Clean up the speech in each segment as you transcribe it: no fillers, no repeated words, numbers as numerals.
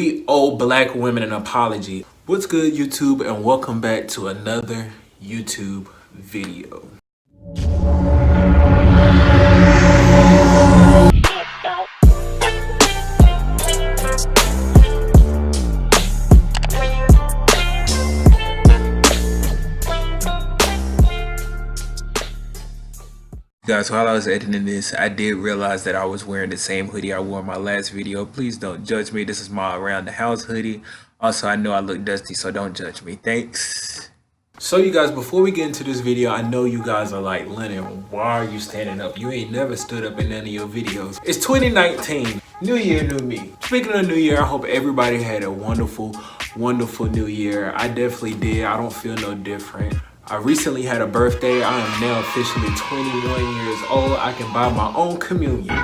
We owe black women an apology. What's good, YouTube, and welcome back to another YouTube video. Guys, while I was editing this, I did realize that I was wearing the same hoodie I wore in my last video. Please don't judge me. This is my around the house hoodie. Also, I know I look dusty, so don't judge me. Thanks. So you guys, before we get into this video, I know you guys are like, Lennon, why are you standing up? You ain't never stood up in none of your videos. It's 2019, new year, new me. Speaking of new year, I hope everybody had a wonderful new year. I definitely did. I don't feel no different. I recently had a birthday. I am now officially 21 years old. I can buy my own communion.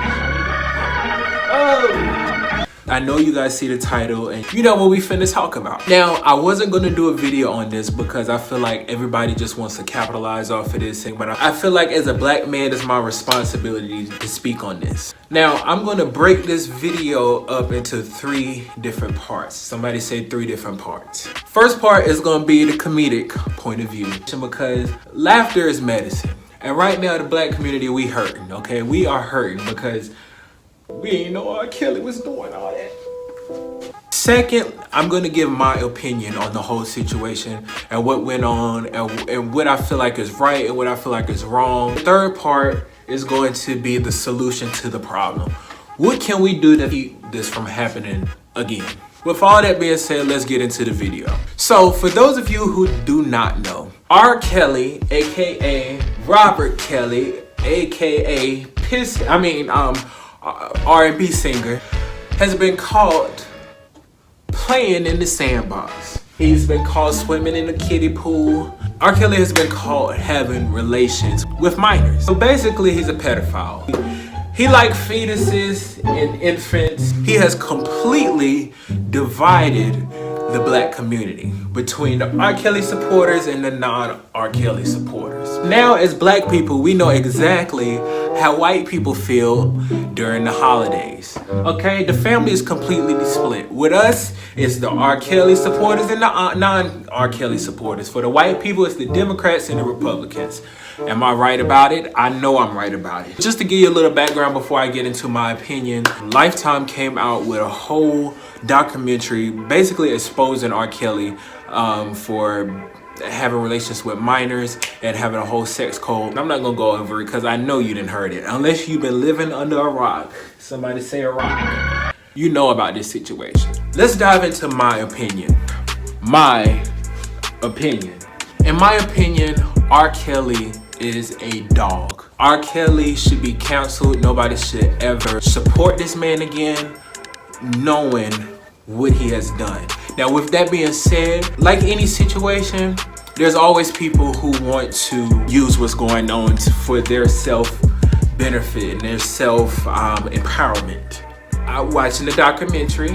Oh! I know you guys see the title and you know what we finna talk about. Now, I wasn't gonna do a video on this because I feel like everybody just wants to capitalize off of this thing, but I feel like as a black man, it's my responsibility to speak on this. Now, I'm gonna break this video up into 3 different parts. Somebody say 3 different parts. First part is gonna be the comedic point of view because laughter is medicine. And right now, the black community, we hurting, okay? We are hurting because we ain't know r.kelly was doing all that. Second, I'm gonna give my opinion on the whole situation and what went on and what I feel like is right and what I feel like is wrong. The third part is going to be the solution to the problem. What can we do to keep this from happening again? With all that being said, let's get into the video. So for those of you who do not know, r.kelly, aka Robert Kelly, aka R&B singer, has been caught playing in the sandbox. He's been caught swimming in the kiddie pool. R.kelly has been caught having relations with minors. So basically, he's a pedophile. He likes fetuses and infants. He has completely divided the black community between the R.kelly supporters and the non-R.kelly supporters. Now, as black people, we know exactly how white people feel during the holidays. Okay, the family is completely split. With us, it's the R.kelly supporters and the non-R.kelly supporters. For the white people, it's the Democrats and the Republicans. Am I right about it? I know I'm right about it. Just to give you a little background before I get into my opinion, Lifetime came out with a whole documentary basically exposing R.kelly for having relations with minors and having a whole sex code. I'm not gonna go over it because I know you didn't heard it. Unless you've been living under a rock. Somebody say a rock. You know about this situation. Let's dive into my opinion. My opinion. In my opinion, R.kelly is a dog. R.kelly should be canceled. Nobody should ever support this man again, knowing what he has done. Now, with that being said, like any situation, there's always people who want to use what's going on for their self-benefit and their self-empowerment. Watching the documentary,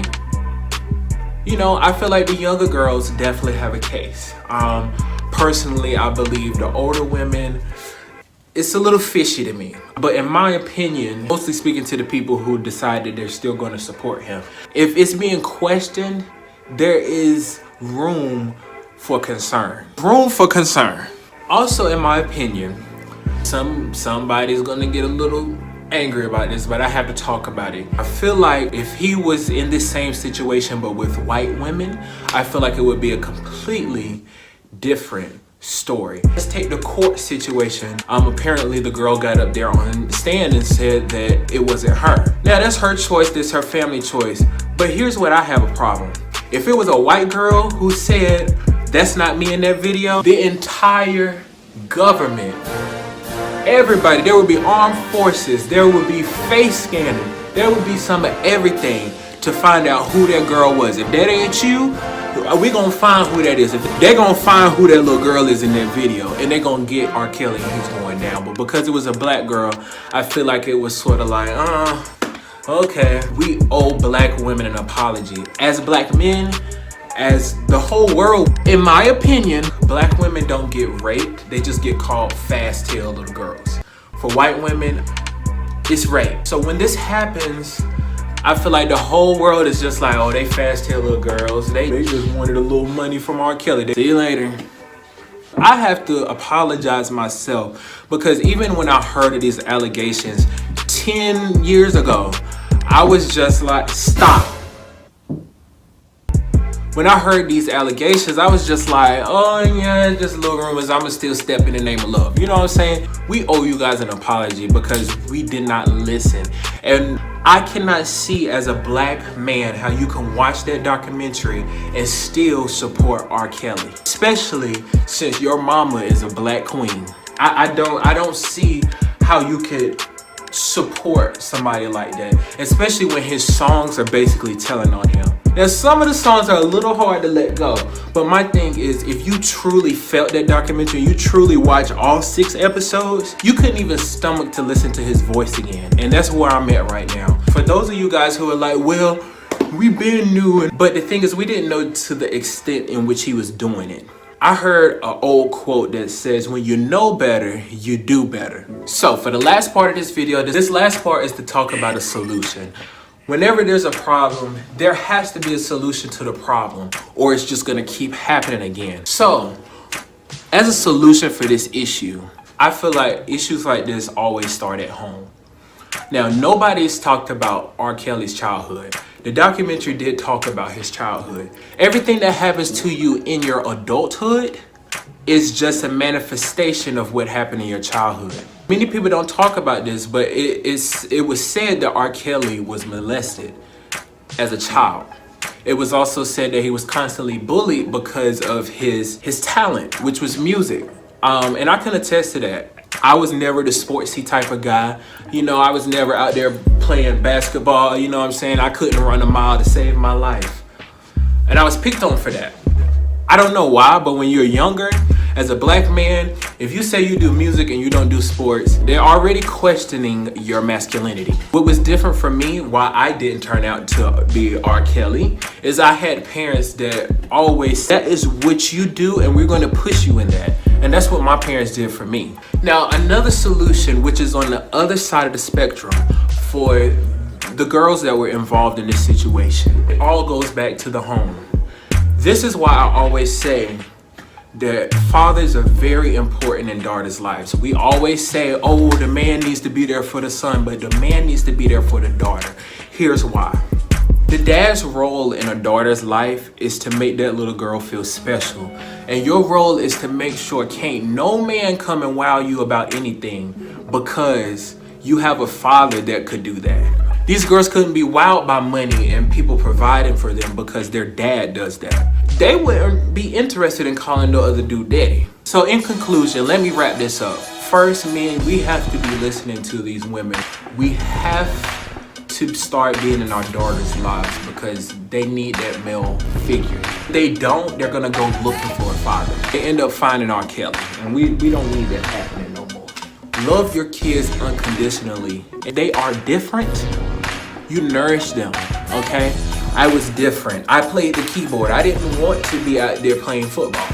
you know, I feel like the younger girls definitely have a case. Personally, I believe the older women, it's a little fishy to me. But in my opinion, mostly speaking to the people who decide that they're still going to support him, if it's being questioned, there is room for concern. Room for concern. Also, in my opinion, somebody's going to get a little angry about this, but I have to talk about it. I feel like if he was in this same situation but with white women, I feel like it would be a completely different story. Let's take the court situation. Apparently the girl got up there on the stand and said that it wasn't her. Now that's her choice, that's her family choice. But here's what I have a problem. If it was a white girl who said, that's not me in that video, the entire government, everybody, there would be armed forces, there would be face scanning, there would be some of everything to find out who that girl was. If that ain't you, we gonna find who that is. They're gonna find who that little girl is in that video, and they're gonna get R.kelly and he's going down. But because it was a black girl, I feel like it was sort of like, okay, we owe black women an apology. As black men, as the whole world, in my opinion, black women don't get raped. They just get called fast-tailed little girls. For white women, it's rape. So when this happens, I feel like the whole world is just like, oh, they fast tail little girls. They just wanted a little money from R. Kelly. See you later. I have to apologize myself because even when I heard of these allegations 10 years ago, I was just like, stop. When I heard these allegations, I was just like, oh yeah, just little rumors. I'ma still step in the name of love. You know what I'm saying? We owe you guys an apology because we did not listen. And I cannot see as a black man how you can watch that documentary and still support R. Kelly, especially since your mama is a black queen. I don't see how you could support somebody like that, especially when his songs are basically telling on him. Now, some of the songs are a little hard to let go, but my thing is, if you truly felt that documentary, you truly watch all 6 episodes, you couldn't even stomach to listen to his voice again. And that's where I'm at right now. For those of you guys who are like, well, we been new, but the thing is, we didn't know to the extent in which he was doing it. I heard an old quote that says, when you know better, you do better. So for the last part of this video, this last part is to talk about a solution. Whenever there's a problem, there has to be a solution to the problem, or it's just gonna keep happening again. So, as a solution for this issue, I feel like issues like this always start at home. Now, nobody's talked about R. Kelly's childhood. The documentary did talk about his childhood. Everything that happens to you in your adulthood is just a manifestation of what happened in your childhood. Many people don't talk about this, but it was said that R. Kelly was molested as a child. It was also said that he was constantly bullied because of his talent, which was music. And I can attest to that. I was never the sportsy type of guy. You know, I was never out there playing basketball. You know what I'm saying? I couldn't run a mile to save my life. And I was picked on for that. I don't know why, but when you're younger, as a black man, if you say you do music and you don't do sports, they're already questioning your masculinity. What was different for me, why I didn't turn out to be R. Kelly, is I had parents that always, that is what you do and we're gonna push you in that. And that's what my parents did for me. Now, another solution, which is on the other side of the spectrum for the girls that were involved in this situation, it all goes back to the home. This is why I always say that fathers are very important in daughters' lives. We always say, oh, the man needs to be there for the son, but the man needs to be there for the daughter. Here's why. The dad's role in a daughter's life is to make that little girl feel special. And your role is to make sure can't no man come and wow you about anything because you have a father that could do that. These girls couldn't be wowed by money and people providing for them because their dad does that. They wouldn't be interested in calling no other dude daddy. So in conclusion, let me wrap this up. First, men, we have to be listening to these women. We have to start being in our daughters' lives because they need that male figure. If they don't, they're gonna go looking for a father. They end up finding R. Kelly, and we don't need that happening no more. Love your kids unconditionally. If they are different, you nourish them, okay? I was different. I played the keyboard. I didn't want to be out there playing football,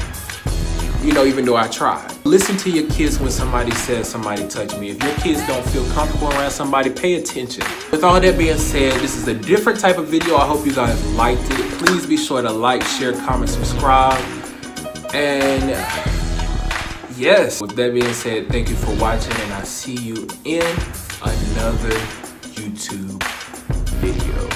you know, even though I tried. Listen to your kids when somebody says somebody touched me. If your kids don't feel comfortable around somebody, pay attention. With all that being said, this is a different type of video. I hope you guys liked it. Please be sure to like, share, comment, subscribe. And yes, with that being said, thank you for watching and I'll see you in another YouTube video.